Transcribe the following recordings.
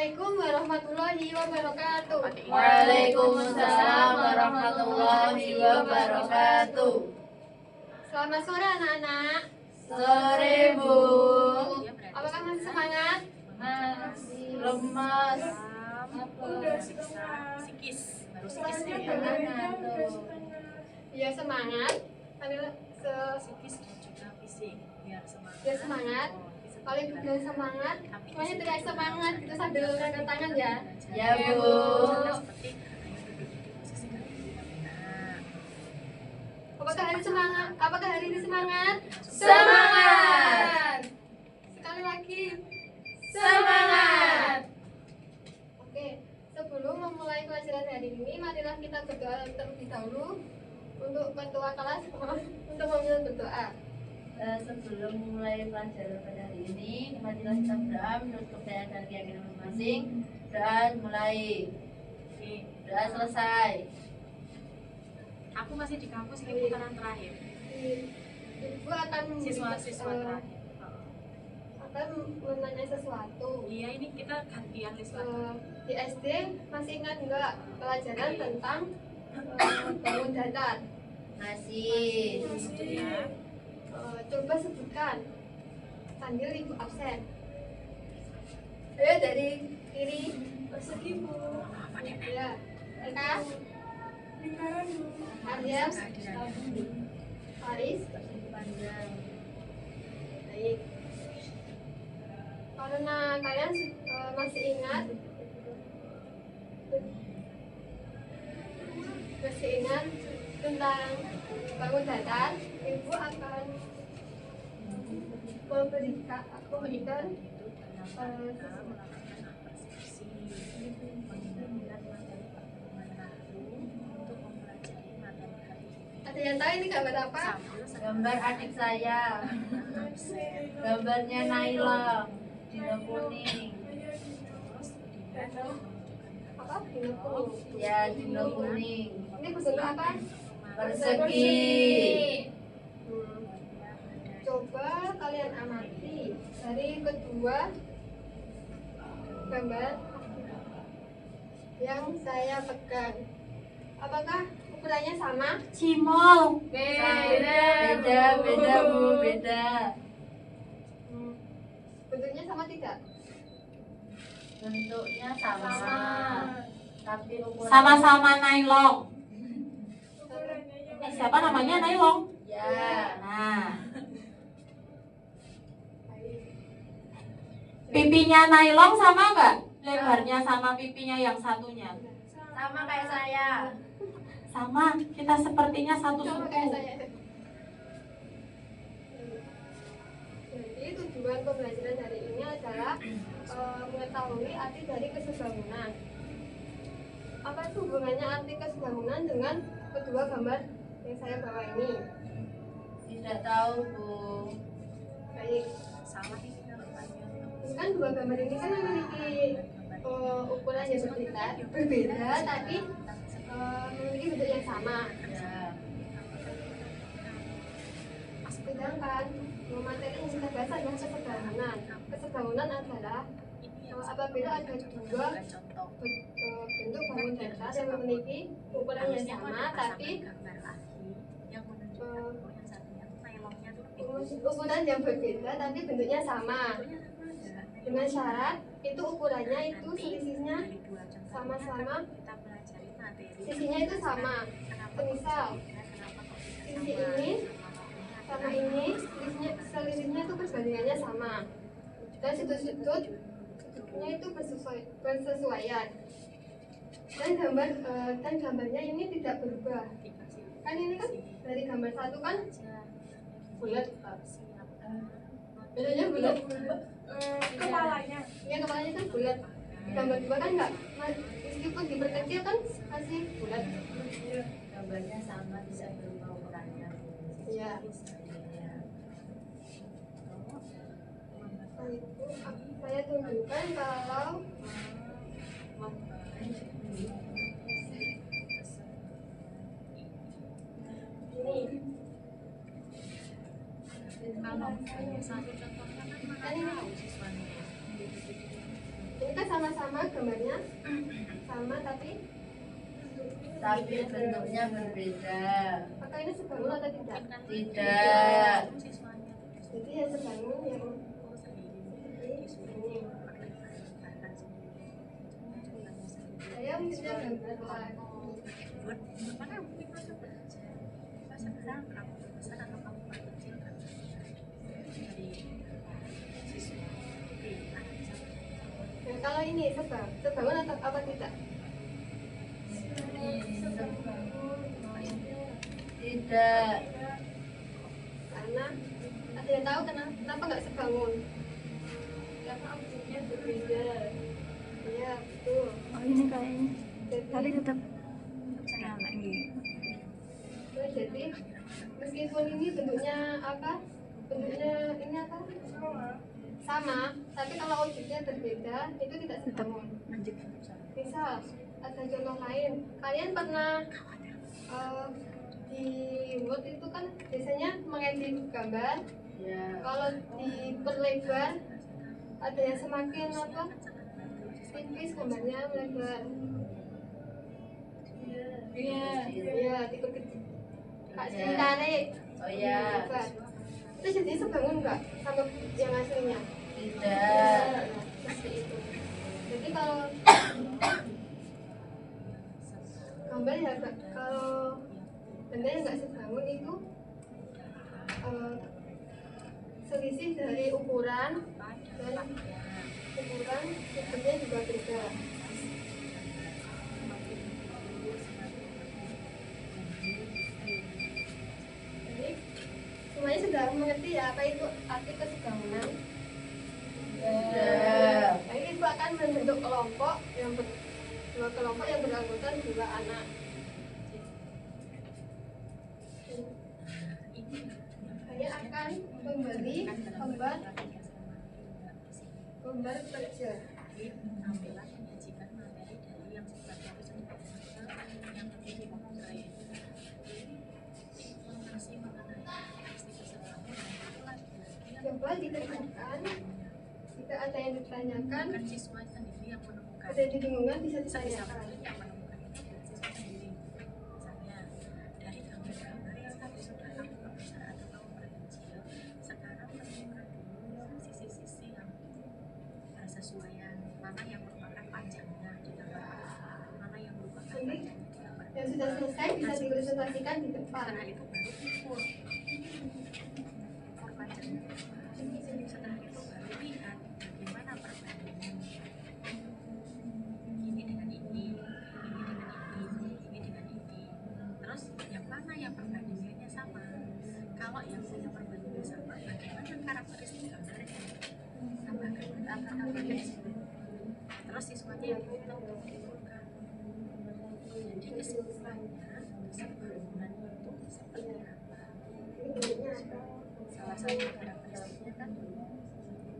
Assalamualaikum warahmatullahi wabarakatuh. Waalaikumsalam warahmatullahi wabarakatuh. Selamat sore anak-anak. Sore Bu. Apakah masih semangat? Masih lemas. Sikis Ya semangat. Sambil sikis dan juga fisik biar semangat. biar semangat. Kalau ibu bilang semangat, semuanya tidak semangat. Kita sambil angkat tangan ya. Ya Bu. Seperti Apakah hari semangat? Apakah hari ini semangat? Semangat. Sekali lagi. Semangat. Oke, sebelum memulai pelajaran hari ini, marilah kita berdoa terlebih dahulu untuk ketua kelas untuk memilih berdoa. Sebelum memulai pelajaran pada hari ini, marilah kita berdoa menurut kepercayaan dan keyakinan masing-masing. Doa mulai. Doa selesai. aku masih di kampus, ini putaran terakhir. Ibu akan Siswa-siswa terakhir. akan menanya sesuatu. Iya, ini kita gantian siswa. Di SD masih ingat nggak pelajaran tentang bangun datar? Masih. Ya. Coba sebutkan panggil ibu absen. Ayo dari kiri persegi Bu. Ya, Eka, Arya, Faris. Baik. Karena kalian masih ingat tentang bangun datar, ibu akan memberikan ada yang tahu ini gambar apa? Gambar adik saya. Gambarnya Naila. Dino kuning. Apa? Dino kuning. Ya, dino kuning. Ini bentuk apa? Persegi. Coba kalian amati dari kedua gambar yang saya pegang. Apakah ukurannya sama? Cimol. Beda Bu, beda. Bentuknya sama tidak? Bentuknya sama. Tapi ukuran Sama-sama nailong. Siapa namanya nailong? ya. Nah, pipinya nailong sama nggak? Lebarnya sama pipinya yang satunya? Sama kayak saya. Sama, kita sepertinya satu Sama suku. kayak saya. Jadi tujuan pembelajaran hari ini adalah mengetahui arti dari kesebangunan. Apa itu hubungannya arti kesebangunan dengan kedua gambar yang saya bawa ini? Tidak tahu Bu. Baik, Sama ini ini kan dua gambar ini kan memiliki ukuran yang berbeda, tapi memiliki bentuk yang sama. Ya. Sedangkan materi yang kita bahas adalah kesebangunan. Kesebangunan adalah apabila ada dua contoh. bentuk bangun datar yang memiliki ukuran yang sama, tapi yang menunjukkan yang satunya nailonnya tuh ukuran yang berbeda tapi bentuknya sama. Dengan syarat itu ukurannya itu selisihnya dari dua contoh sama-sama, kita pelajari materi. sisinya itu sama. Semisal sisi ini sama ini selisihnya itu perbandingannya sama, dan sudut-sudutnya itu bersesuaian, dan gambarnya ini tidak berubah. Kan ini kan dari gambar satu kan bulat, bedanya bulat. Kepalanya Ya kepalanya kan bulat. Di gambar dua kan enggak, meskipun diperkecil kan masih bulat. Gambarnya sama, bisa berubah ukurannya. Iya. Ya. Itu saya tunjukkan kalau ini kalau satu contohnya kan mana tahu siswanya. ini ini kan sama-sama gambarnya sama tapi bentuknya berbeda. apakah ini sebangun atau tidak? Tidak. Jadi yang sebangun yang saya punya gambar lah. Nah, kalau ini sebangun atau apa tidak? Tidak. Karena ada yang tahu kenapa nggak sebangun? Karena objeknya berbeda. Iya betul. Oh ini kayaknya. Tapi Jadi, tetap saya lagi. jadi meskipun ini bentuknya apa? Bentuknya ini apa? Sama, tapi kalau objeknya berbeda itu tidak Tetap sebangun. lanjut. Misal ada contoh lain, kalian pernah di Word itu kan biasanya mengedit gambar. Ya. Kalau diperlebar ada yang semakin apa? Tipis gambarnya melebar. Iya. Iya, diperkecil. Kak sini tarik. Oh ya. Lebar. Itu jadi sebangun nggak sama yang aslinya? Tidak. Seperti itu. Jadi kalau gambar ya kalau benda yang nggak sebangun itu selisih dari ukuran dan ukuran sudutnya juga beda. Jadi semuanya sudah mengerti ya apa itu arti kesebangunan. Tidak. Nah, ini ibu akan membentuk kelompok dua kelompok yang beranggotakan 2 anak. Saya akan memberi gambar kerja. Tampilan menyajikan materi dari yang sifatnya yang lebih dimengerti. Informasi mengenai peristiwa kesebangunan itu lagi-lagi Coba ditanyakan. Jika ada yang ditanyakan, bukan siswa sendiri yang menemukan. ada yang dibingungkan bisa Siswa ditanyakan. yang menemukan itu adalah siswa sendiri. Misalnya dari gambar-gambar yang tadi sudah lakukan besar atau komprehensif, sekarang temukan dulu sisi-sisi yang bersesuaian, mana yang merupakan panjangnya di gambar mana yang merupakan panjangnya di gambar. Yang sudah selesai bisa dipresentasikan di depan. Setelah itu baru ukur panjangnya. Setelah itu baru lihat bagaimana perbandingan ini dengan ini dengan ini dengan ini. Terus yang mana yang perbandingannya sama? Kalau yang punya perbandingan sama, bagaimana karakteristik gambarnya? Tambahkan terus siswanya yang diminta untuk mengumpulkan. Jadi kesimpulannya kesebangunan itu seperti apa? Salah satu karakteristiknya kan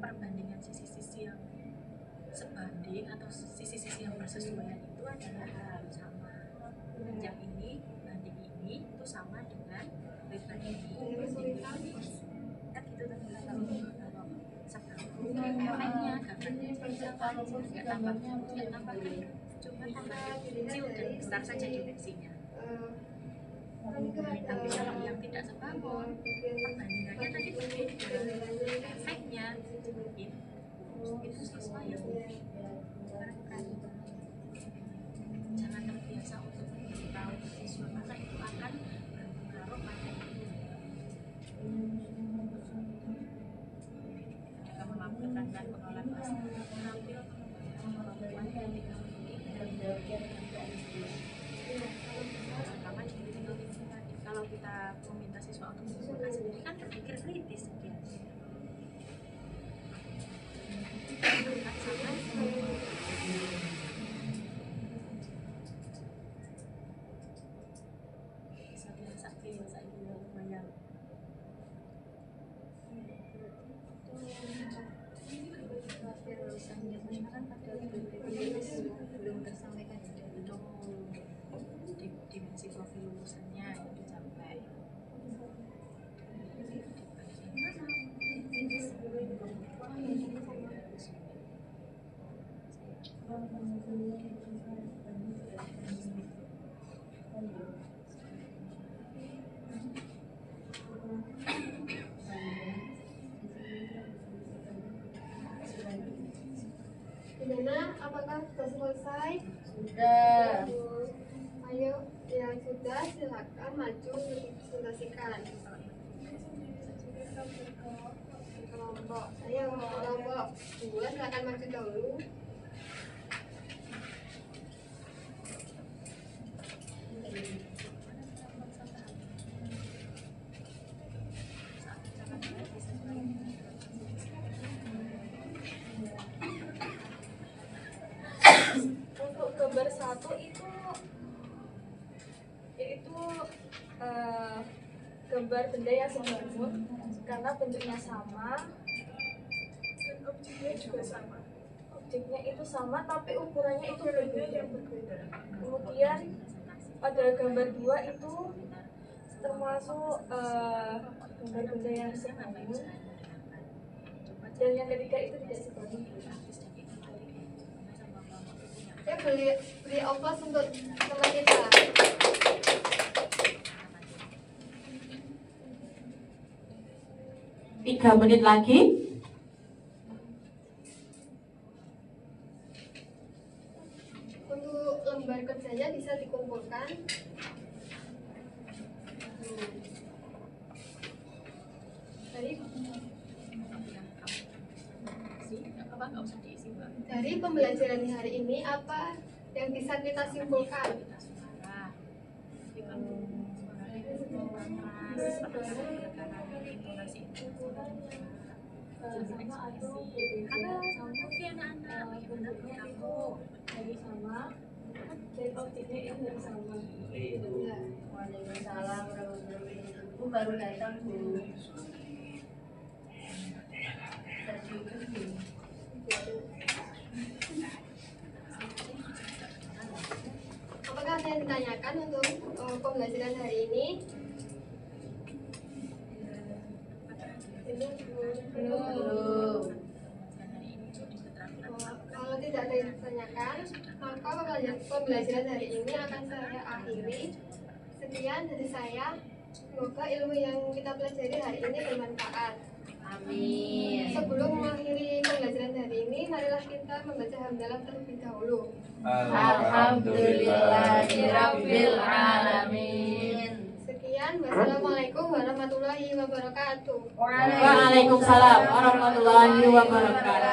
perbandingan sisi-sisi yang sebanding atau sisi-sisi yang bersesuaian itu adalah harus sama. Yang ini banding ini itu sama dengan lebar ini banding ini. Kan gitu kan kalau sebangun efeknya gambarnya bisa kalau nggak tambah nggak tambah cuma tambah kecil dan besar saja dimensinya. Tapi kalau yang tidak sebangun perbandingannya tadi berbeda, efeknya itu siswa yang menerapkan. Jangan terbiasa untuk memberitahu siswa karena itu akan berpengaruh pada itu. Jika melakukan dan mengolah bahasa mengambil kemampuan ketika pertama jadi kalau kita meminta siswa untuk mengumpulkan sendiri kan berpikir kritis dia. Bisa biasa selesai? Sudah. Ayo, yang sudah silakan maju presentasikan. Kelompok, ayo kelompok 2 silakan maju dahulu. Untuk gambar 1 itu yaitu gambar benda yang sebangun karena bentuknya sama dan objeknya juga sama. Objeknya itu sama tapi ukurannya itu berbeda. Kemudian pada gambar 2 itu termasuk gambar benda yang sebangun, dan yang ketiga itu tidak sebangun. Ya, beri aplaus untuk teman kita. Tiga menit lagi. Untuk lembar kerjanya bisa dikumpulkan. Dari pembelajaran hari ini apa yang bisa kita simpulkan? Waalaikumsalam warahmatullahi wabarakatuh. Bu baru datang, Bu. Apakah ada yang ditanyakan untuk pembelajaran hari ini? Belum. Kalau tidak ada yang ditanyakan, maka pembelajaran hari ini akan saya akhiri. Sekian dari saya. Semoga ilmu yang kita pelajari hari ini bermanfaat. Amin. Sebelum mengakhiri pembelajaran hari ini, marilah kita membaca hamdalah terlebih dahulu. Alhamdulillahirabbil alamin. Sekian, wassalamualaikum warahmatullahi wabarakatuh. Waalaikumsalam warahmatullahi wabarakatuh.